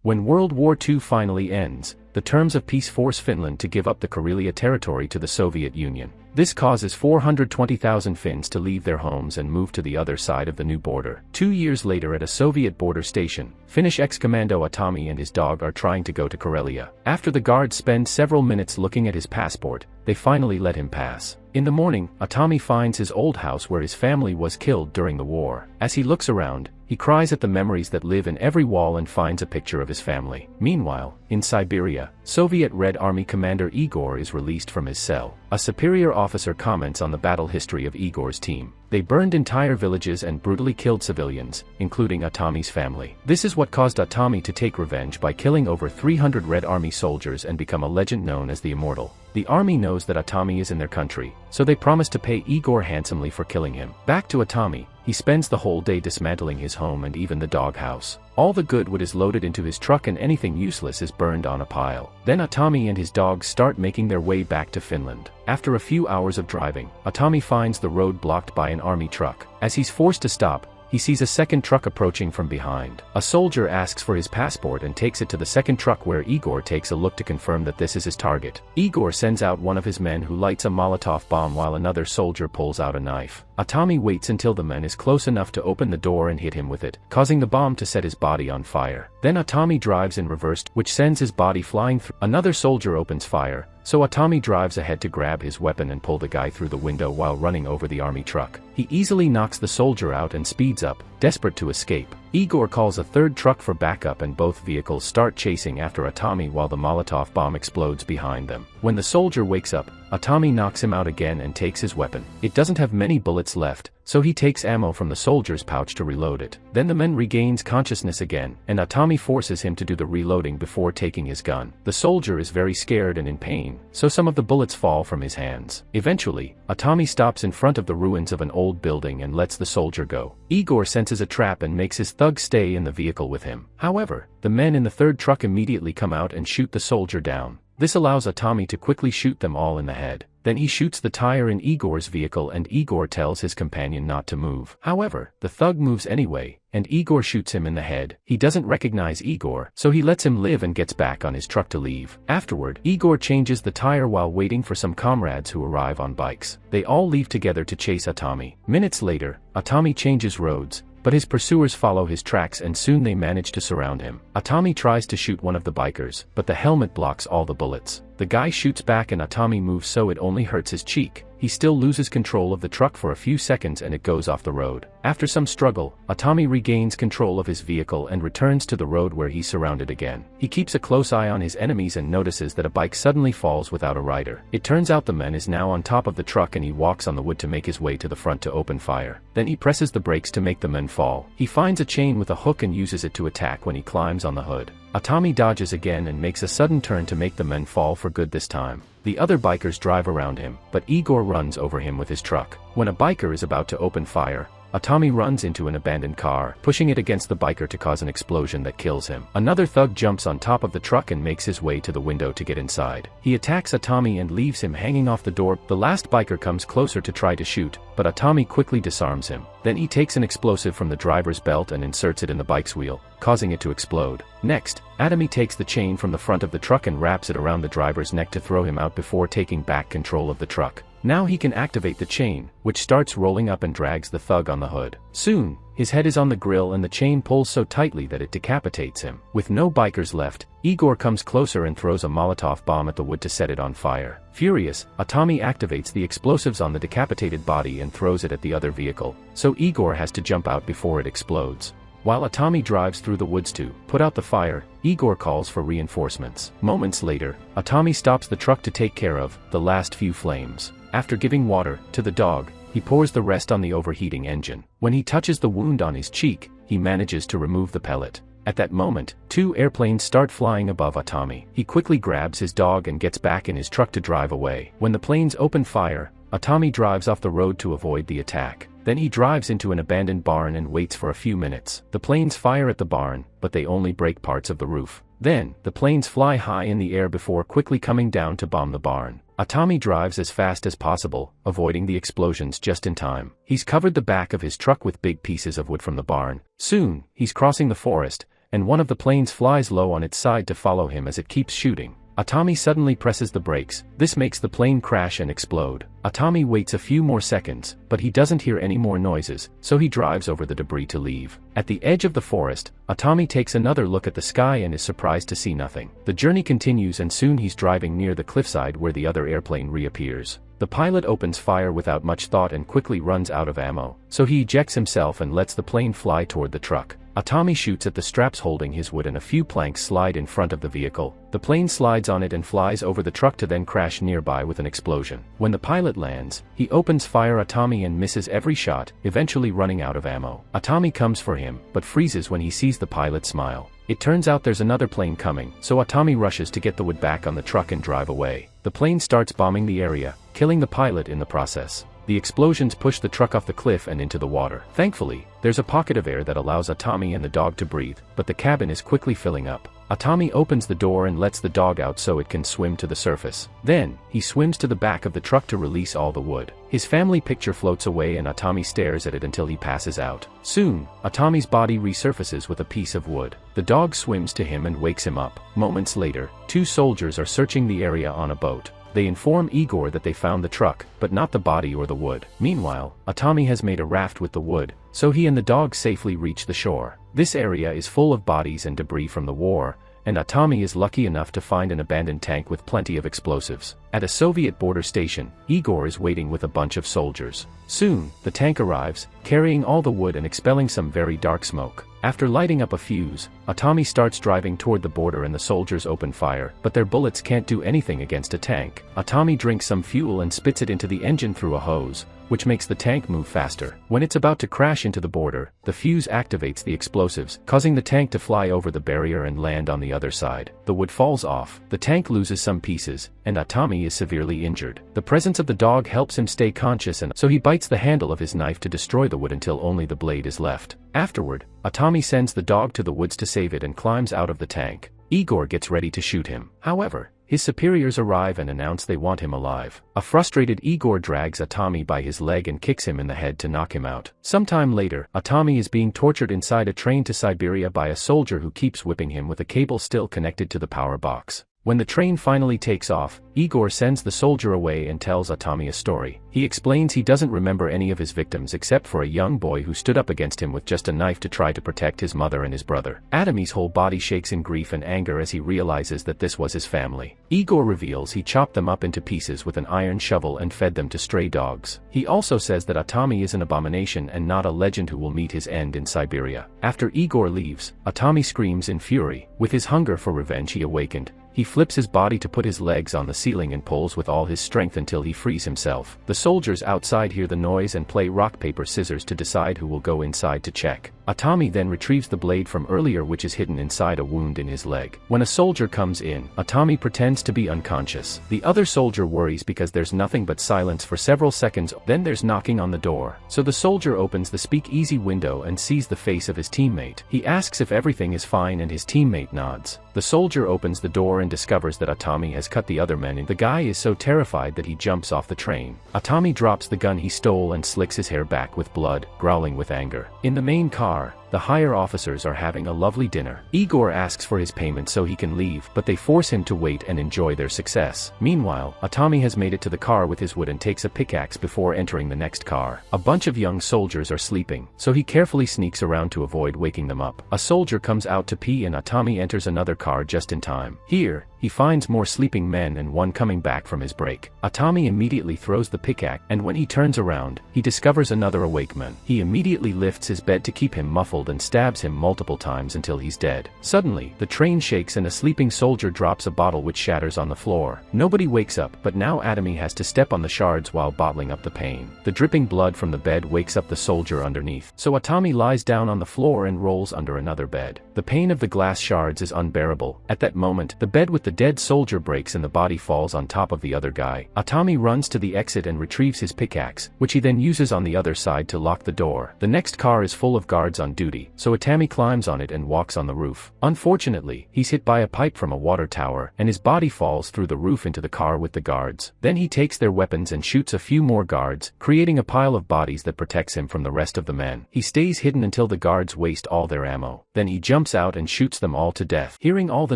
When World War II finally ends, the terms of peace force Finland to give up the Karelia territory to the Soviet Union. This causes 420,000 Finns to leave their homes and move to the other side of the new border. 2 years later at a Soviet border station, Finnish ex-commando Atami and his dog are trying to go to Karelia. After the guards spend several minutes looking at his passport, they finally let him pass. In the morning, Atami finds his old house where his family was killed during the war. As he looks around, he cries at the memories that live in every wall and finds a picture of his family. Meanwhile, in Siberia, Soviet Red Army commander Igor is released from his cell. A superior officer comments on the battle history of Igor's team. They burned entire villages and brutally killed civilians, including Atami's family. This is what caused Atami to take revenge by killing over 300 Red Army soldiers and become a legend known as the Immortal. The army knows that Atami is in their country, so they promise to pay Igor handsomely for killing him. Back to Atami, he spends the whole day dismantling his home and even the doghouse. All the good wood is loaded into his truck and anything useless is burned on a pile. Then Atami and his dogs start making their way back to Finland. After a few hours of driving, Atami finds the road blocked by an army truck. As he's forced to stop, he sees a second truck approaching from behind. A soldier asks for his passport and takes it to the second truck where Igor takes a look to confirm that this is his target. Igor sends out one of his men who lights a Molotov bomb while another soldier pulls out a knife. Atami waits until the man is close enough to open the door and hit him with it, causing the bomb to set his body on fire. Then Atami drives in reverse, which sends his body flying through. Another soldier opens fire, so Atami drives ahead to grab his weapon and pull the guy through the window while running over the army truck. He easily knocks the soldier out and speeds up, desperate to escape. Igor calls a third truck for backup and both vehicles start chasing after Atami while the Molotov bomb explodes behind them. When the soldier wakes up, Atami knocks him out again and takes his weapon. It doesn't have many bullets left, so he takes ammo from the soldier's pouch to reload it. Then the man regains consciousness again, and Atami forces him to do the reloading before taking his gun. The soldier is very scared and in pain, so some of the bullets fall from his hands. Eventually, Atami stops in front of the ruins of an old building and lets the soldier go. Igor senses a trap and makes his thug stay in the vehicle with him. However, the men in the third truck immediately come out and shoot the soldier down. This allows Atami to quickly shoot them all in the head. Then he shoots the tire in Igor's vehicle and Igor tells his companion not to move. However, the thug moves anyway, and Igor shoots him in the head. He doesn't recognize Igor, so he lets him live and gets back on his truck to leave. Afterward, Igor changes the tire while waiting for some comrades who arrive on bikes. They all leave together to chase Atami. Minutes later, Atami changes roads, but his pursuers follow his tracks and soon they manage to surround him. Atami tries to shoot one of the bikers, but the helmet blocks all the bullets. The guy shoots back and Atami moves so it only hurts his cheek. He still loses control of the truck for a few seconds and it goes off the road. After some struggle, Atami regains control of his vehicle and returns to the road where he's surrounded again. He keeps a close eye on his enemies and notices that a bike suddenly falls without a rider. It turns out the man is now on top of the truck and he walks on the wood to make his way to the front to open fire. Then he presses the brakes to make the men fall. He finds a chain with a hook and uses it to attack when he climbs on the hood. Atami dodges again and makes a sudden turn to make the men fall for good this time. The other bikers drive around him, but Igor runs over him with his truck. When a biker is about to open fire, Atami runs into an abandoned car, pushing it against the biker to cause an explosion that kills him. Another thug jumps on top of the truck and makes his way to the window to get inside. He attacks Atami and leaves him hanging off the door. The last biker comes closer to try to shoot, but Atami quickly disarms him. Then he takes an explosive from the driver's belt and inserts it in the bike's wheel, causing it to explode. Next, Atami takes the chain from the front of the truck and wraps it around the driver's neck to throw him out before taking back control of the truck. Now he can activate the chain, which starts rolling up and drags the thug on the hood. Soon, his head is on the grill and the chain pulls so tightly that it decapitates him. With no bikers left, Igor comes closer and throws a Molotov bomb at the wood to set it on fire. Furious, Atami activates the explosives on the decapitated body and throws it at the other vehicle, so Igor has to jump out before it explodes. While Atami drives through the woods to put out the fire, Igor calls for reinforcements. Moments later, Atami stops the truck to take care of the last few flames. After giving water to the dog, he pours the rest on the overheating engine. When he touches the wound on his cheek, he manages to remove the pellet. At that moment, 2 airplanes start flying above Atami. He quickly grabs his dog and gets back in his truck to drive away. When the planes open fire, Atami drives off the road to avoid the attack. Then he drives into an abandoned barn and waits for a few minutes. The planes fire at the barn, but they only break parts of the roof. Then, the planes fly high in the air before quickly coming down to bomb the barn. Atami drives as fast as possible, avoiding the explosions just in time. He's covered the back of his truck with big pieces of wood from the barn. Soon, he's crossing the forest, and one of the planes flies low on its side to follow him as it keeps shooting. Atami suddenly presses the brakes. This makes the plane crash and explode. Atami waits a few more seconds, but he doesn't hear any more noises, so he drives over the debris to leave. At the edge of the forest, Atami takes another look at the sky and is surprised to see nothing. The journey continues and soon he's driving near the cliffside where the other airplane reappears. The pilot opens fire without much thought and quickly runs out of ammo, so he ejects himself and lets the plane fly toward the truck. Atami shoots at the straps holding his wood and a few planks slide in front of the vehicle. The plane slides on it and flies over the truck to then crash nearby with an explosion. When the pilot lands, he opens fire Atami and misses every shot, eventually running out of ammo. Atami comes for him, but freezes when he sees the pilot smile. It turns out there's another plane coming, so Atami rushes to get the wood back on the truck and drive away. The plane starts bombing the area, killing the pilot in the process. The explosions push the truck off the cliff and into the water. Thankfully, there's a pocket of air that allows Atami and the dog to breathe, but the cabin is quickly filling up. Atami opens the door and lets the dog out so it can swim to the surface. Then, he swims to the back of the truck to release all the wood. His family picture floats away and Atami stares at it until he passes out. Soon, Atami's body resurfaces with a piece of wood. The dog swims to him and wakes him up. Moments later, two soldiers are searching the area on a boat. They inform Igor that they found the truck, but not the body or the wood. Meanwhile, Atami has made a raft with the wood, so he and the dog safely reach the shore. This area is full of bodies and debris from the war, and Atami is lucky enough to find an abandoned tank with plenty of explosives. At a Soviet border station, Igor is waiting with a bunch of soldiers. Soon, the tank arrives, carrying all the wood and expelling some very dark smoke. After lighting up a fuse, Atami starts driving toward the border and the soldiers open fire, but their bullets can't do anything against a tank. Atami drinks some fuel and spits it into the engine through a hose, which makes the tank move faster. When it's about to crash into the border, the fuse activates the explosives, causing the tank to fly over the barrier and land on the other side. The wood falls off, the tank loses some pieces, and Atami is severely injured. The presence of the dog helps him stay conscious, and so he bites the handle of his knife to destroy the wood until only the blade is left. Afterward, Atami sends the dog to the woods to save it and climbs out of the tank. Igor gets ready to shoot him. However, his superiors arrive and announce they want him alive. A frustrated Igor drags Atami by his leg and kicks him in the head to knock him out. Sometime later, Atami is being tortured inside a train to Siberia by a soldier who keeps whipping him with a cable still connected to the power box. When the train finally takes off, Igor sends the soldier away and tells Atami a story. He explains he doesn't remember any of his victims except for a young boy who stood up against him with just a knife to try to protect his mother and his brother. Atami's whole body shakes in grief and anger as he realizes that this was his family. Igor reveals he chopped them up into pieces with an iron shovel and fed them to stray dogs. He also says that Atami is an abomination and not a legend who will meet his end in Siberia. After Igor leaves, Atami screams in fury. With his hunger for revenge he awakened. He flips his body to put his legs on the ceiling and pulls with all his strength until he frees himself. The soldiers outside hear the noise and play rock paper scissors to decide who will go inside to check. Atami then retrieves the blade from earlier, which is hidden inside a wound in his leg. When a soldier comes in, Atami pretends to be unconscious. The other soldier worries because there's nothing but silence for several seconds, then there's knocking on the door. So the soldier opens the speakeasy window and sees the face of his teammate. He asks if everything is fine and his teammate nods. The soldier opens the door and discovers that Atami has cut the other men in. The guy is so terrified that he jumps off the train. Atami drops the gun he stole and slicks his hair back with blood, growling with anger. In the main car, the higher officers are having a lovely dinner. Igor asks for his payment so he can leave, but they force him to wait and enjoy their success. Meanwhile, Atami has made it to the car with his wood and takes a pickaxe before entering the next car. A bunch of young soldiers are sleeping, so he carefully sneaks around to avoid waking them up. A soldier comes out to pee and Atami enters another car just in time. Here, he finds more sleeping men and one coming back from his break. Atami immediately throws the pickaxe, and when he turns around, he discovers another awake man. He immediately lifts his bed to keep him muffled and stabs him multiple times until he's dead. Suddenly, the train shakes and a sleeping soldier drops a bottle which shatters on the floor. Nobody wakes up, but now Atami has to step on the shards while bottling up the pain. The dripping blood from the bed wakes up the soldier underneath, so Atami lies down on the floor and rolls under another bed. The pain of the glass shards is unbearable. At that moment, the bed with the dead soldier breaks and the body falls on top of the other guy. Atami runs to the exit and retrieves his pickaxe, which he then uses on the other side to lock the door. The next car is full of guards on duty duty, so Atami climbs on it and walks on the roof. Unfortunately, he's hit by a pipe from a water tower, and his body falls through the roof into the car with the guards. Then he takes their weapons and shoots a few more guards, creating a pile of bodies that protects him from the rest of the men. He stays hidden until the guards waste all their ammo. Then he jumps out and shoots them all to death. Hearing all the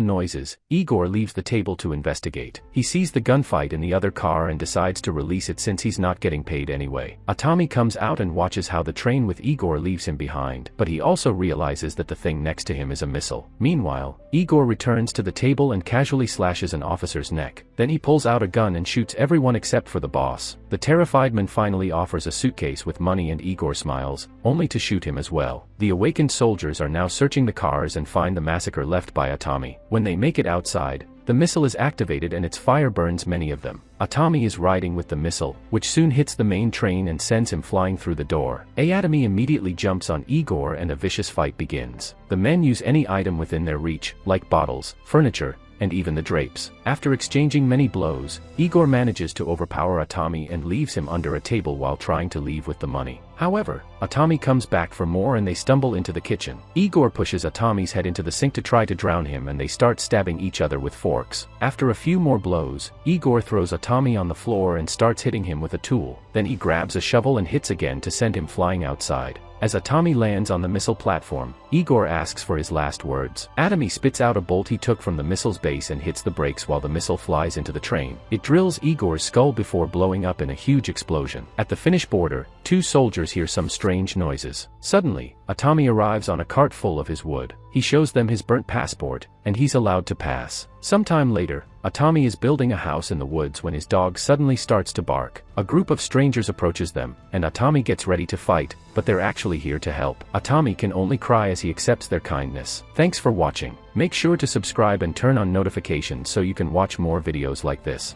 noises, Igor leaves the table to investigate. He sees the gunfight in the other car and decides to release it since he's not getting paid anyway. Atami comes out and watches how the train with Igor leaves him behind, but he also realizes that the thing next to him is a missile. Meanwhile, Igor returns to the table and casually slashes an officer's neck. Then he pulls out a gun and shoots everyone except for the boss. The terrified man finally offers a suitcase with money and Igor smiles, only to shoot him as well. The awakened soldiers are now searching the cars and find the massacre left by Atami. When they make it outside, the missile is activated and its fire burns many of them. Atami is riding with the missile, which soon hits the main train and sends him flying through the door. Atami immediately jumps on Igor and a vicious fight begins. The men use any item within their reach, like bottles, furniture, and even the drapes. After exchanging many blows, Igor manages to overpower Atami and leaves him under a table while trying to leave with the money. However, Atami comes back for more and they stumble into the kitchen. Igor pushes Atami's head into the sink to try to drown him and they start stabbing each other with forks. After a few more blows, Igor throws Atami on the floor and starts hitting him with a tool. Then he grabs a shovel and hits again to send him flying outside. As Atami lands on the missile platform, Igor asks for his last words. Atami spits out a bolt he took from the missile's base and hits the brakes while the missile flies into the train. It drills Igor's skull before blowing up in a huge explosion. At the Finnish border, two soldiers hear some strange noises. Suddenly, Atami arrives on a cart full of his wood. He shows them his burnt passport, and he's allowed to pass. Sometime later, Atami is building a house in the woods when his dog suddenly starts to bark. A group of strangers approaches them, and Atami gets ready to fight, but they're actually here to help. Atami can only cry as he accepts their kindness. Thanks for watching. Make sure to subscribe and turn on notifications so you can watch more videos like this.